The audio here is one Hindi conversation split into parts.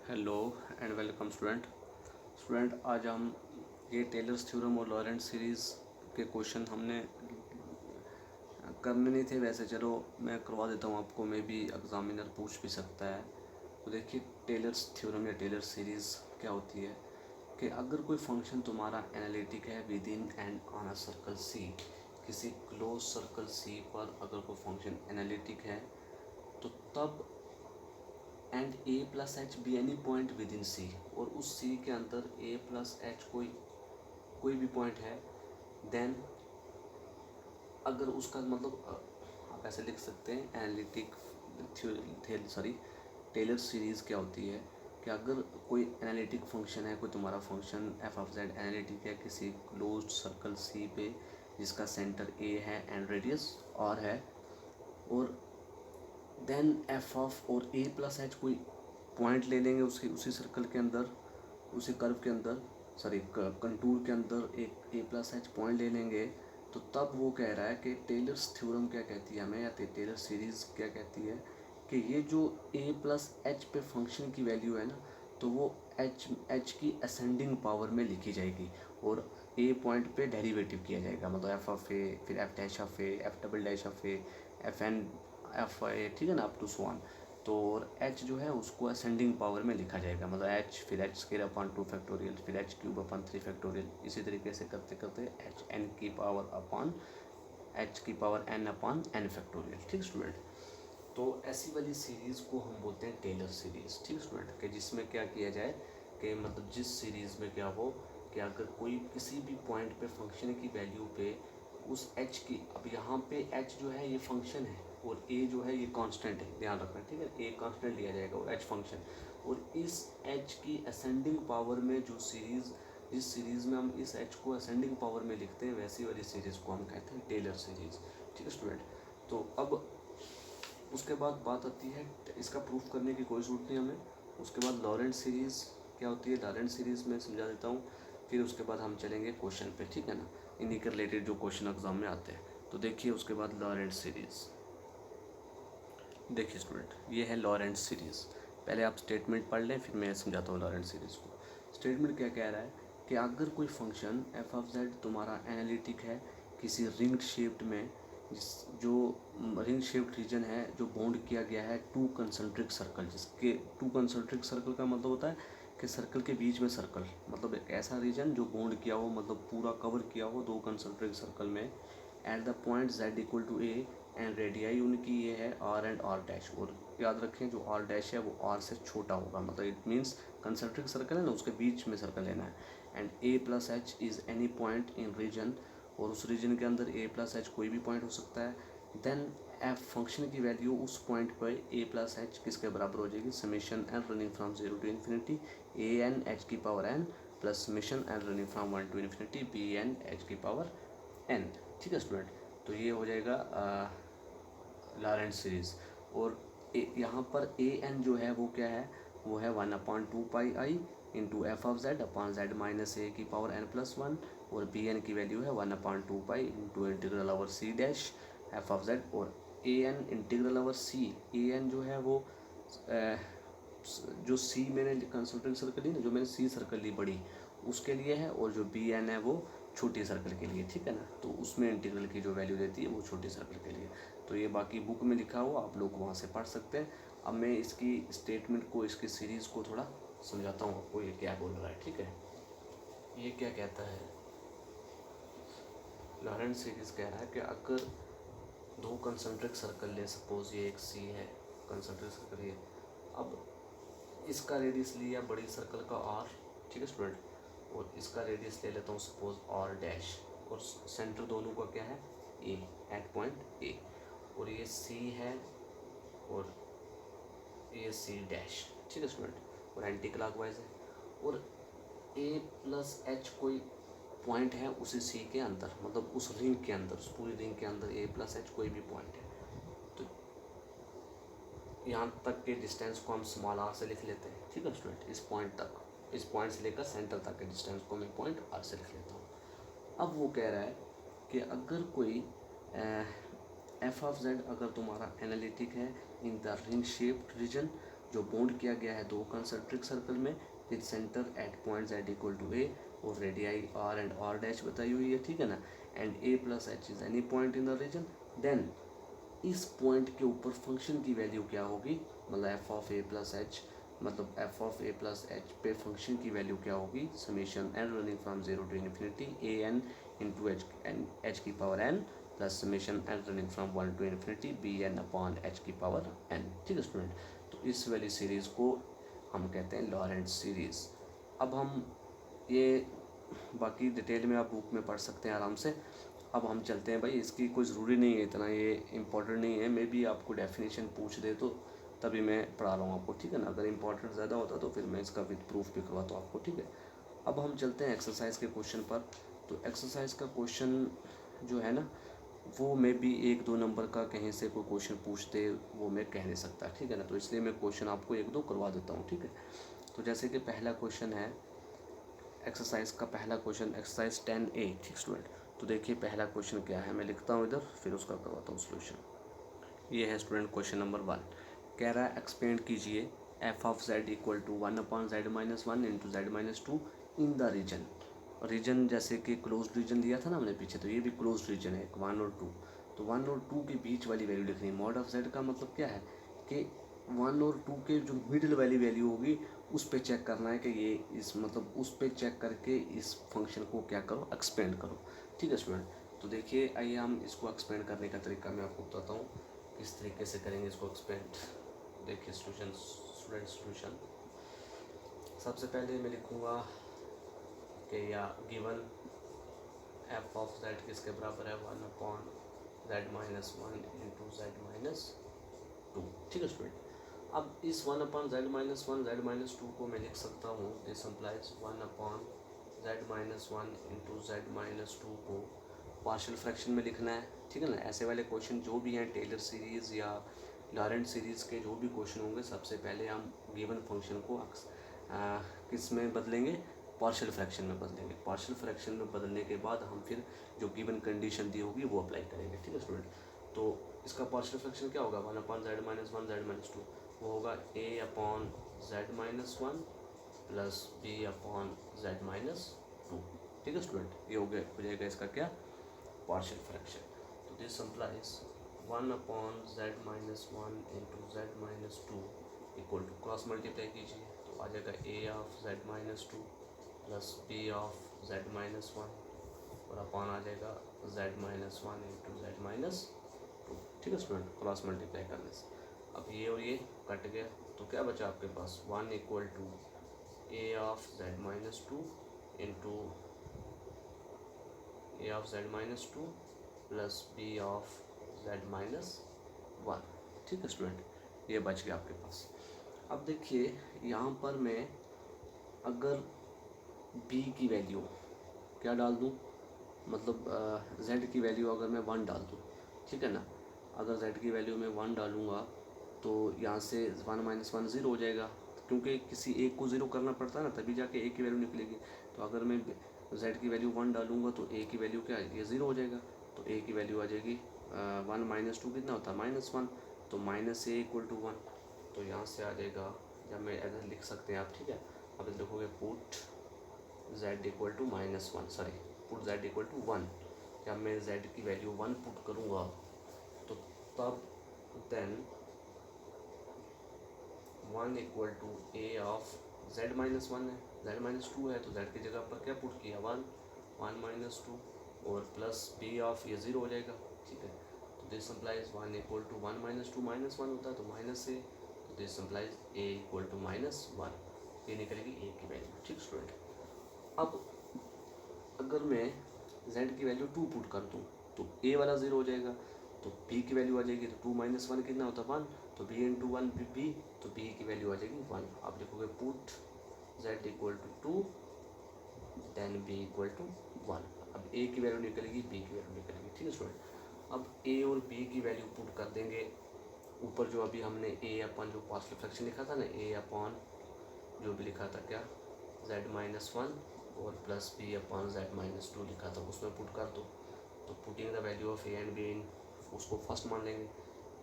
हेलो एंड वेलकम स्टूडेंट आज हम ये टेलर्स थ्योरम और लॉरेंट्ज सीरीज़ के क्वेश्चन हमने करने नहीं थे। वैसे चलो मैं करवा देता हूँ आपको, मे भी एग्जामिनर पूछ भी सकता है। तो देखिए, टेलर्स थ्योरम या टेलर्स सीरीज़ क्या होती है कि अगर कोई फंक्शन तुम्हारा एनालिटिक है within and on a circle C, किसी क्लोज सर्कल सी पर अगर कोई फंक्शन एनालिटिक है तो तब and A plus h be any point within C, और उस सी के अंदर ए प्लस एच कोई कोई भी पॉइंट है, देन अगर उसका मतलब आप ऐसे लिख सकते हैं एनालिटिक सॉरी टेलर सीरीज़ क्या होती है कि अगर कोई एनालिटिक फंक्शन है, कोई तुम्हारा function F of Z analytic है किसी क्लोज्ड सर्कल सी पे जिसका सेंटर ए है एंड रेडियस और है, और देन एफ ऑफ और ए प्लस एच कोई पॉइंट ले लेंगे उसकी उसी सर्कल के अंदर, उसी कर्व के अंदर, सॉरी कंटूर के अंदर एक ए प्लस एच पॉइंट ले लेंगे, तो तब वो कह रहा है कि टेलर्स थ्योरम क्या कहती है हमें, या टेलर सीरीज़ क्या कहती है कि ये जो ए प्लस एच पे फंक्शन की वैल्यू है ना, तो वो एच की असेंडिंग पावर में लिखी जाएगी और ए पॉइंट पे डेरिवेटिव किया जाएगा, मतलब एफ ऑफ ए, फिर F dash of A, F double dash of A, F N F A, ठीक है ना, अप टू सो ऑन। तो और एच जो है उसको असेंडिंग पावर में लिखा जाएगा, मतलब एच फिर एच स्क्वायर अपॉन 2 फैक्टोरियल, फिर एच क्यूब अपॉन 3 फैक्टोरियल, इसी तरीके से करते करते एच एन की पावर अपॉन एच की power N upon N factorial. ठीक स्टूडेंट, तो ऐसी वाली सीरीज़ को हम बोलते हैं टेलर सीरीज़। ठीक स्टूडेंट, कि जिसमें क्या किया जाए कि मतलब जिस सीरीज़ में क्या हो कि अगर कोई किसी भी पॉइंट पे फंक्शन की वैल्यू पे उस एच की, अब यहाँ पे एच जो है ये फंक्शन है और ए जो है ये कांस्टेंट है, ध्यान रखना, ठीक है, ए कांस्टेंट लिया जाएगा और एच फंक्शन, और इस एच की असेंडिंग पावर में जो सीरीज़, जिस सीरीज़ में हम इस एच को असेंडिंग पावर में लिखते हैं वैसी वाली सीरीज़ को हम कहते हैं टेलर सीरीज़। ठीक है स्टूडेंट, तो अब उसके बाद बात आती है, इसका प्रूफ करने की कोई ज़रूरत नहीं हमें। उसके बाद लॉरेंट सीरीज़ क्या होती है, लॉरेंट सीरीज़ में समझा देता हूँ, फिर उसके बाद हम चलेंगे क्वेश्चन पे, ठीक है ना, इन्हीं के रिलेटेड जो क्वेश्चन एग्जाम में आते हैं। तो देखिए उसके बाद लॉरेंट सीरीज़, देखिए स्टूडेंट ये है लॉरेंट सीरीज़। पहले आप स्टेटमेंट पढ़ लें फिर मैं समझाता हूँ लॉरेंट सीरीज़ को। स्टेटमेंट क्या कह रहा है कि अगर कोई फंक्शन एफ ऑफ जेड तुम्हारा एनालिटिक है किसी रिंग शेप्ड में, जिस जो रिंग शेप्ड रीजन है जो बाउंड किया गया है टू कंसंट्रिक सर्कल, जिसके टू कंसंट्रिक सर्कल का मतलब होता है कि सर्कल के बीच में सर्कल, मतलब एक ऐसा रीजन जो बाउंड किया हो, मतलब पूरा कवर किया हो दो कंसंट्रिक सर्कल में, at the point Z equal to A and radii उनकी ये है आर एंड आर डैश, और याद रखें जो आर डैश है वो आर से छोटा होगा, मतलब इट मीन्स कंसंट्रिक सर्कल है ना उसके बीच में सर्कल लेना है, and A plus H is any point in region, और उस रीजन के अंदर ए प्लस एच कोई भी पॉइंट हो सकता है, देन एफ फंक्शन की वैल्यू उस पॉइंट पर ए प्लस एच किसके बराबर हो जाएगी, summation n running from zero to infinity a n h की power n plus summation n running from one to infinity b n h की पावर एन। ठीक है स्टूडेंट, तो ये हो जाएगा लॉरेंट सीरीज़, और यहाँ पर ए एन जो है वो क्या है, वो है 1/2 pi into f of z upon z minus a की पावर एन प्लस वन, और बी एन की वैल्यू है 1/2 pi into integral over C dash f of z, और a n integral over C, a n जो है वो जो सी मैंने कंसंट्रिक सर्कल ली ना, जो मैंने सी सर्कल ली बड़ी उसके लिए है, और जो बी एन है वो छोटी सर्कल के लिए, ठीक है ना, तो उसमें इंटीग्रल की जो वैल्यू देती है वो छोटी सर्कल के लिए। तो ये बाकी बुक में लिखा हुआ आप लोग वहाँ से पढ़ सकते हैं। अब मैं इसकी स्टेटमेंट को, इसकी सीरीज़ को थोड़ा समझाता हूँ आपको ये क्या बोल रहा है। ठीक है, ये क्या कहता है, लॉरेंट सीरीज़ कह रहा है कि अगर दो कंसंट्रिक सर्कल ले, सपोज ये एक सी है कंसंट्रिक सर्कल ये, अब इसका रेडियस लिया बड़ी सर्कल का आर, ठीक है स्टूडेंट, और इसका रेडियस ले लेता हूँ सपोज आर डैश, और सेंटर दोनों का क्या है ए, एट पॉइंट ए, और ये सी है और ये सी डैश, ठीक है स्टूडेंट, और एंटी क्लॉकवाइज है, और ए प्लस एच कोई पॉइंट है उसी सी के अंदर, मतलब उस रिंग के अंदर, उस पूरी रिंग के अंदर ए प्लस एच कोई भी पॉइंट है, तो यहाँ तक के डिस्टेंस को हम स्मॉल आर से लिख लेते हैं। ठीक है स्टूडेंट, इस पॉइंट तक, इस पॉइंट से लेकर सेंटर तक के डिस्टेंस को मैं पॉइंट आर से लिख लेता हूँ। अब वो कह रहा है कि अगर कोई एफ ऑफ जेड अगर तुम्हारा एनालिटिक है in the ring shaped region, जो बॉन्ड किया गया है दो कंसेंट्रिक सर्कल में with centre at point z equal to a और radii r and r dash बताई हुई है, ठीक है ना, and a plus h is any point in the region, then इस पॉइंट के ऊपर फंक्शन की वैल्यू क्या होगी, मतलब f of a plus h, मतलब f of a plus H पे फंक्शन की वैल्यू क्या होगी, summation n running from zero to infinity a n into h की power n plus summation n running from one to infinity b n upon H की पावर एन, ठीक है स्टूडेंट। तो इस वाली सीरीज़ को हम कहते हैं लॉरेंट सीरीज़। अब हम ये बाकी डिटेल में आप बुक में पढ़ सकते हैं आराम से। अब हम चलते हैं भाई, इसकी कोई ज़रूरी नहीं है, इतना ये इम्पोर्टेंट नहीं है, मे बी आपको डेफिनेशन पूछ दे तो तभी मैं पढ़ा रहा हूँ आपको, ठीक है ना, अगर इम्पोर्टेंट ज़्यादा होता तो फिर मैं इसका विद प्रूफ भी करवाता हूँ आपको, ठीक है। अब हम चलते हैं एक्सरसाइज के क्वेश्चन पर। तो एक्सरसाइज का क्वेश्चन जो है ना वो मे बी 1-2 नंबर का कहीं से कोई क्वेश्चन पूछते वो मैं कह नहीं सकता, ठीक है ना, तो इसलिए मैं क्वेश्चन आपको 1-2 करवा देता हूँ, ठीक है। तो जैसे कि पहला क्वेश्चन है एक्सरसाइज का, पहला क्वेश्चन एक्सरसाइज 10A, ठीक स्टूडेंट। तो देखिए पहला क्वेश्चन क्या है, मैं लिखता हूँ इधर फिर उसका करवाता हूँ सोल्यूशन। ये है स्टूडेंट क्वेश्चन नंबर 1, कह रहा है एक्सपेंड कीजिए F of Z equal to 1/z-1 into z-2 in the region. Region जैसे कि क्लोज रीजन दिया था ना हमने पीछे, तो ये भी क्लोज रीजन है 1 और 2। तो 1 और 2 के बीच वाली वैल्यू लिखनी है। मॉड ऑफ जेड का मतलब क्या है कि 1 और 2 के जो मिडिल वाली वैल्यू होगी उस पर चेक करना है कि ये इस मतलब उस पर चेक करके इस फंक्शन को क्या करो, एक्सपेंड करो, ठीक है स्टूडेंट। तो देखिए आइए हम इसको एक्सपेंड करने का तरीका मैं आपको बताता हूँ किस तरीके से करेंगे इसको एक्सपेंड। देखिए स्टूडेंट सोल्यूशन, सबसे पहले मैं लिखूँगा कि या गिवन एफ ऑफ जेड किसके बराबर है 1/z-1 इंटू z-2, ठीक है स्टूडेंट। अब इस 1/z-1 z-2 को मैं लिख सकता हूँ, this implies 1/z-1 into z-2 को पार्शियल फ्रैक्शन में लिखना है, ठीक है ना। ऐसे वाले क्वेश्चन जो भी हैं टेलर सीरीज़ या लॉरेंट सीरीज़ के जो भी क्वेश्चन होंगे, सबसे पहले हम गिवन फंक्शन को किस में बदलेंगे, पार्शियल फ्रैक्शन में बदलेंगे। पार्शियल फ्रैक्शन में बदलने के बाद हम फिर जो गिवन कंडीशन दी होगी वो अप्लाई करेंगे, ठीक है स्टूडेंट। तो इसका पार्शियल फ्रैक्शन क्या होगा, 1/z-1 z-2 वो होगा a/z-1 प्लस b/z-2, ठीक है स्टूडेंट। ये हो जाएगा इसका क्या, पार्शियल फ्रैक्शन। तो this implies 1/z-1 into z-2 equal to, cross multiply कीजिए तो आ जाएगा a/z-2 प्लस b/z-1 और अपॉन आ जाएगा z-1 इंटू z-2, ठीक है स्टूडेंट, क्रॉस मल्टीप्लाई करने से। अब ये और ये कट गया तो क्या बचा आपके पास, 1 equal to a/z-2 into a/z-2 plus b/z-1, ठीक है स्टूडेंट, ये बच गया आपके पास। अब देखिए यहाँ पर मैं अगर b की वैल्यू क्या डाल दूँ, मतलब z की वैल्यू अगर मैं 1 डाल दूँ, ठीक है ना, अगर z की वैल्यू मैं 1 डालूँगा तो यहाँ से 1 - 1 0 हो जाएगा, क्योंकि किसी एक को 0 करना पड़ता है ना तभी जाके a की वैल्यू निकलेगी। तो अगर मैं z की वैल्यू 1 डालूँगा तो a की वैल्यू क्या है, ये 0 हो जाएगा। तो a की वैल्यू आ जाएगी 1 - 2 कितना होता है, -1, तो -a इक्वल टू 1। तो यहाँ से आ जाएगा, जब मैं ऐसा लिख सकते हैं आप, ठीक है। अब लिखोगे put z equal to -1, sorry put z equal to 1। जब मैं z की वैल्यू 1 पुट करूँगा तो तब देन 1 इक्वल टू a/z-1 है, z-2 है तो z की जगह पर क्या पुट किया, 1 1 - 2 और प्लस b ऑफ ये 0 हो जाएगा, ठीक है। तो दिस इम्प्लाइज 1 इक्वल टू 1 - 2 -1 होता है तो -a, तो this implies a equal to -1, ये निकलेगी a की वैल्यू, ठीक स्टूडेंट। अब अगर मैं z की वैल्यू 2 पुट कर दूँ तो a वाला 0 हो जाएगा, तो b की वैल्यू आ जाएगी, तो 2 - 1 कितना होता है 1, तो b इंटू 1 b, तो b की वैल्यू आ जाएगी 1। आप लिखोगे put z equal to 2 then b equal to 1। अब a की वैल्यू निकलेगी, b की वैल्यू निकलेगी, ठीक है स्टूडेंट। अब a और b की वैल्यू पुट कर देंगे ऊपर, जो अभी हमने a अपन जो पार्शियल फ्रैक्शन लिखा था ना, a अपॉन जो भी लिखा था क्या, z-1 और प्लस b/z-2 लिखा था, उसमें पुट कर दो। तो putting the value of a and b in, उसको फर्स्ट मान लेंगे,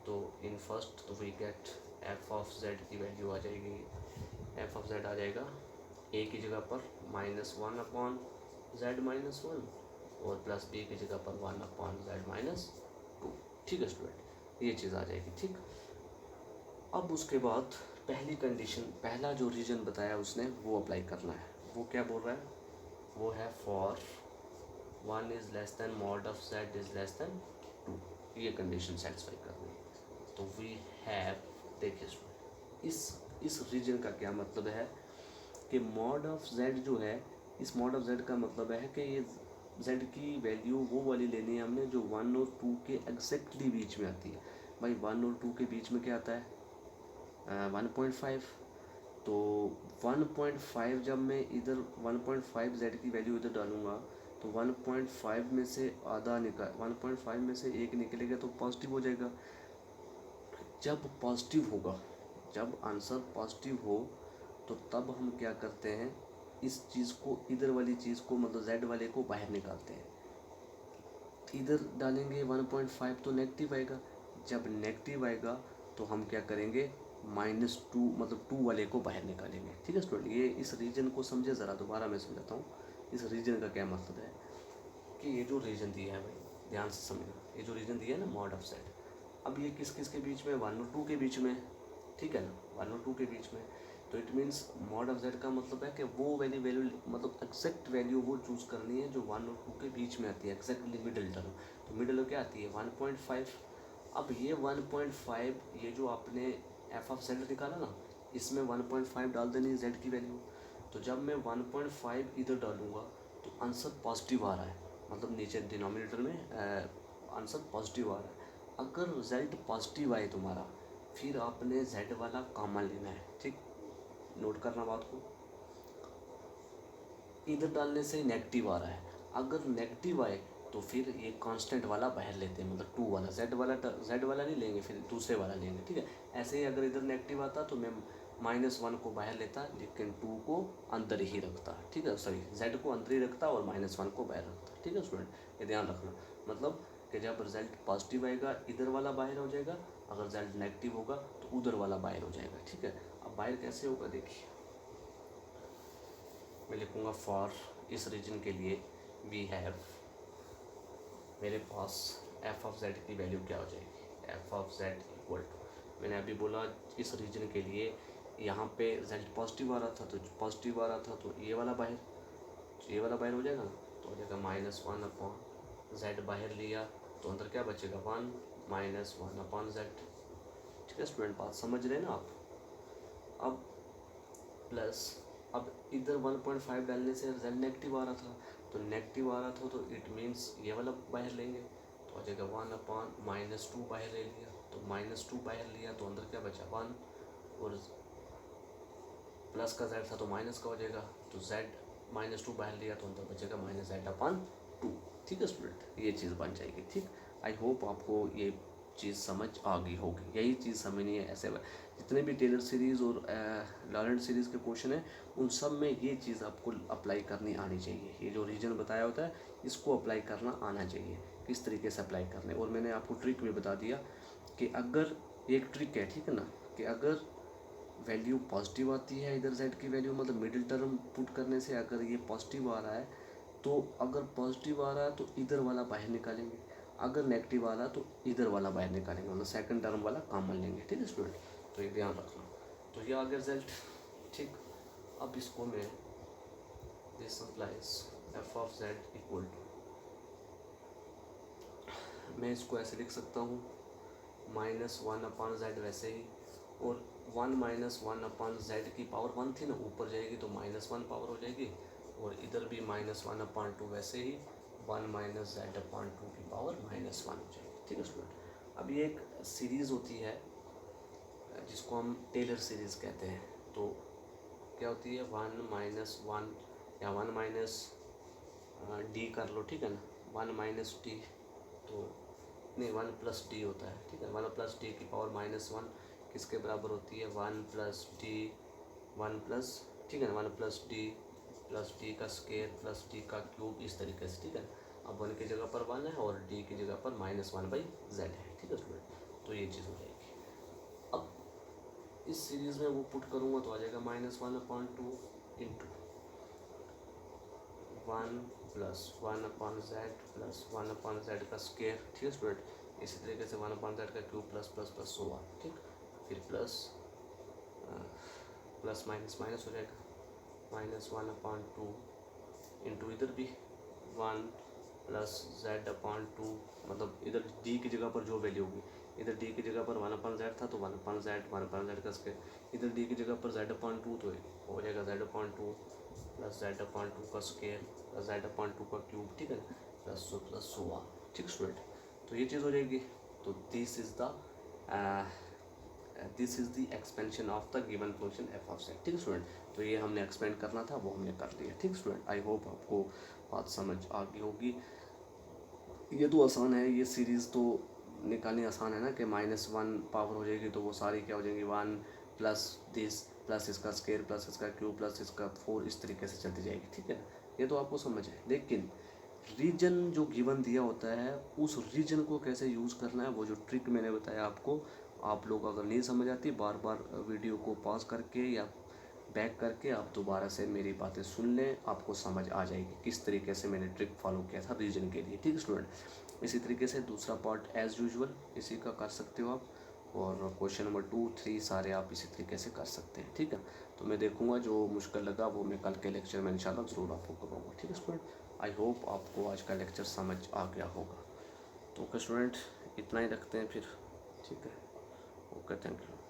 तो इन फर्स्ट तो we get F of Z की वैल्यू आ जाएगी, एफ ऑफ जेड आ जाएगा ए की जगह पर -1 अपॉन जेड -1 और प्लस बी की जगह पर 1 अपॉन जेड -2। ठीक है स्टूडेंट, ये चीज़ आ जाएगी। ठीक, अब उसके बाद पहली कंडीशन, पहला जो रीजन बताया उसने वो अप्लाई करना है। वो क्या बोल रहा है, वो है for 1 is less than mod of Z is less than 2, ये कंडीशन सेटिस्फाई करनी है। तो वी हैव, देखिए स्टूडेंट, इस रीजन का क्या मतलब है कि मॉड ऑफ जेड जो है, इस मॉड ऑफ जेड का मतलब है कि ये जेड की वैल्यू वो वाली लेनी है हमने जो 1 और 2 के एग्जैक्टली बीच में आती है। भाई 1 और 2 के बीच में क्या आता है 1.5, तो 1.5 जब मैं इधर 1.5 जेड की वैल्यू इधर डालूंगा तो 1.5 में से आधा निकाल 1.5 में से एक निकलेगा तो पॉजिटिव हो जाएगा। जब पॉजिटिव होगा, जब आंसर पॉजिटिव हो तो तब हम क्या करते हैं, इस चीज़ को, इधर वाली चीज़ को, मतलब जेड वाले को बाहर निकालते हैं। इधर डालेंगे 1.5 तो नेगेटिव आएगा, जब नेगेटिव आएगा तो हम क्या करेंगे -2, मतलब 2 वाले को बाहर निकालेंगे। ठीक है स्टूडेंट, ये इस रीजन को समझे ज़रा, दोबारा मैं समझाता हूँ। इस रीजन का क्या मतलब है कि ये जो रीजन दिया है भाई ध्यान से समझना, ये जो रीजन दिया है ना मॉड ऑफ जेड, अब ये किस किस के बीच में, 1 और 2 के बीच में, ठीक है ना, 1 और 2 के बीच में। तो it means mod of Z का मतलब है कि वो वैल्यू मतलब एग्जैक्ट वैल्यू वो चूज़ करनी है जो 1 और 2 के बीच में आती है, एग्जैक्टली मिडिल टर्म। तो मिडिल में क्या आती है 1.5। अब ये 1.5, ये जो आपने एफ ऑफ जेड निकाला ना, इसमें 1.5 डाल देनी है जेड की वैल्यू। तो जब मैं 1.5 इधर डालूंगा तो आंसर पॉजिटिव आ रहा है, मतलब नीचे डिनोमिनेटर में आंसर पॉजिटिव आ रहा है। अगर रिजल्ट पॉजिटिव आए तुम्हारा, फिर आपने जेड वाला कॉमन लेना है। ठीक, नोट करना बात को, इधर डालने से नेगेटिव आ रहा है, अगर नेगेटिव आए तो फिर ये कांस्टेंट वाला बाहर लेते हैं, मतलब 2 वाला, जेड वाला नहीं लेंगे, फिर दूसरे वाला लेंगे। ठीक है, ऐसे ही अगर इधर नेगेटिव आता तो मैं -1 को बाहर लेता, लेकिन 2 को अंदर ही रखता। ठीक है, सॉरी, जेड को अंदर ही रखता और -1 को बाहर रखता। ठीक है स्टूडेंट, ये ध्यान रखना, मतलब कि जब रिजल्ट पॉजिटिव आएगा इधर वाला बाहर हो जाएगा, अगर रिजल्ट नेगेटिव होगा तो उधर वाला बाहर हो जाएगा। ठीक है, अब बाहर कैसे होगा देखिए, मैं लिखूँगा फॉर, इस रीजन के लिए वी हैव, मेरे पास एफ ऑफ जेड की वैल्यू क्या हो जाएगी, F of Z equal to, मैंने अभी बोला इस रीजन के लिए यहाँ पे रिजल्ट पॉजिटिव आ रहा था, तो पॉजिटिव आ रहा था तो ये वाला बाहर, ये वाला बाहर हो जाएगा ना, तो हो जाएगा -1 अपॉन जेड, बाहर लिया तो अंदर क्या बचेगा 1 -1 अपॉन जेड। ठीक है स्टूडेंट, बात समझ रहे हैं ना आप। अब प्लस, अब इधर 1.5 डालने से रिजल्ट नेगेटिव आ रहा था, तो नेगेटिव आ रहा था तो इट मीन्स ये वाला बाहर लेंगे तो आ जाएगा 1 अपॉन -2 बाहर ले लिया, तो -2 बाहर लिया तो अंदर क्या बचा 1, और प्लस का जेड था तो माइनस का हो जाएगा, तो जेड -2 बाहर लिया तो अंदर बचेगा -z/2। ठीक है स्टूडेंट, ये चीज़ बन जाएगी। ठीक, आई होप आपको ये चीज़ समझ आ गई होगी, यही चीज़ समझनी है। ऐसे जितने भी टेलर सीरीज़ और लॉरेंट सीरीज़ के क्वेश्चन हैं उन सब में ये चीज़ आपको अप्लाई करनी आनी चाहिए। ये जो रीजन बताया होता है इसको अप्लाई करना आना चाहिए, किस तरीके से अप्लाई करने। और मैंने आपको ट्रिक भी बता दिया कि अगर, एक ट्रिक है ठीक है ना, कि अगर वैल्यू पॉजिटिव आती है, इधर जेड की वैल्यू मतलब मिडिल टर्म पुट करने से अगर ये पॉजिटिव आ रहा है तो अगर पॉजिटिव आ रहा है तो इधर वाला बाहर निकालेंगे, अगर नेगेटिव आ रहा है तो इधर वाला बाहर निकालेंगे, मतलब सेकंड टर्म वाला कॉमन लेंगे। ठीक है स्टूडेंट, तो ये ध्यान रखना। तो ये आ गया रिजल्ट। ठीक, अब इसको मैं, this implies F of Z equal to, मैं इसको ऐसे लिख सकता हूँ -1 अपॉन जेड वैसे ही, और 1 -1 अपॉन जेड की पावर 1 थी ना, ऊपर जाएगी तो -1 पावर हो जाएगी, और इधर भी -1 अपॉन 2 वैसे ही 1 - z अपॉन 2 की पावर -1 हो जाएगी। ठीक है स्टूडेंट, अब ये एक सीरीज़ होती है जिसको हम टेलर सीरीज़ कहते हैं। तो क्या होती है 1 - 1 या 1 - d कर लो, ठीक है ना, 1 - d, तो नहीं 1 + d होता है। ठीक है, 1 + d की पावर -1 किसके बराबर होती है 1 + d, 1 प्लस, ठीक है ना, 1 + d प्लस d का स्क्वायर प्लस d का क्यूब, इस तरीके से। ठीक है, अब 1 की जगह पर 1 है और d की जगह पर -1/z है। ठीक है स्टूडेंट, तो ये चीज़ हो जाएगी। अब इस सीरीज़ में वो पुट करूँगा तो आ जाएगा -1/2 into 1 plus 1/z plus 1/z का स्क्वायर, ठीक है स्टूडेंट। इसी तरीके से 1/z का cube plus plus plus so on, ठीक। फिर प्लस प्लस माइनस माइनस हो जाएगा, -1/2 इंटू इधर भी 1 प्लस z/2, मतलब इधर d की जगह पर जो वैल्यू होगी, इधर d की जगह पर 1/z था तो 1/z का स्क्वायर, इधर d की जगह पर z/2 तो हो जाएगा z/2 प्लस z/2 का स्क्वायर प्लस z/2 का क्यूब, ठीक है ना, प्लस सो ऑन, ठीक स्टूडेंट। तो ये चीज़ हो जाएगी। तो this is the expansion of the given function F of z, ठीक स्टूडेंट। तो ये हमने एक्सपेंड करना था, वो हमने कर लिया, ठीक स्टूडेंट। आई होप आपको बात समझ आ गई होगी। ये तो आसान है, ये सीरीज़ तो निकालनी आसान है ना, कि -1 पावर हो जाएगी तो वो सारी क्या हो जाएंगी, 1 प्लस दिस प्लस इसका स्क्वायर प्लस इसका क्यूब प्लस इसका 4, इस तरीके से चलती जाएगी, ठीक है। ये तो आपको समझ है। लेकिन रीजन जो गिवन दिया होता है, उस रीजन को कैसे यूज़ करना है, वो जो ट्रिक मैंने बताया आपको, आप लोग अगर नहीं समझ आती, बार बार वीडियो को पॉज करके या बैक करके आप दोबारा से मेरी बातें सुन लें, आपको समझ आ जाएगी किस तरीके से मैंने ट्रिक फॉलो किया था रीजन के लिए, ठीक है स्टूडेंट। इसी तरीके से दूसरा पार्ट एज़ यूजुअल इसी का कर सकते हो आप, और क्वेश्चन नंबर 2, 3 सारे आप इसी तरीके से कर सकते हैं, ठीक है। तो मैं देखूंगा जो मुश्किल लगा वो मैं कल के लेक्चर में इंशाल्लाह ज़रूर आपको करवाऊँगा, ठीक है स्टूडेंट। आई होप आपको आज का लेक्चर समझ आ गया होगा। तो ओके स्टूडेंट, इतना ही रखते हैं फिर, ठीक है। Okay, thank you.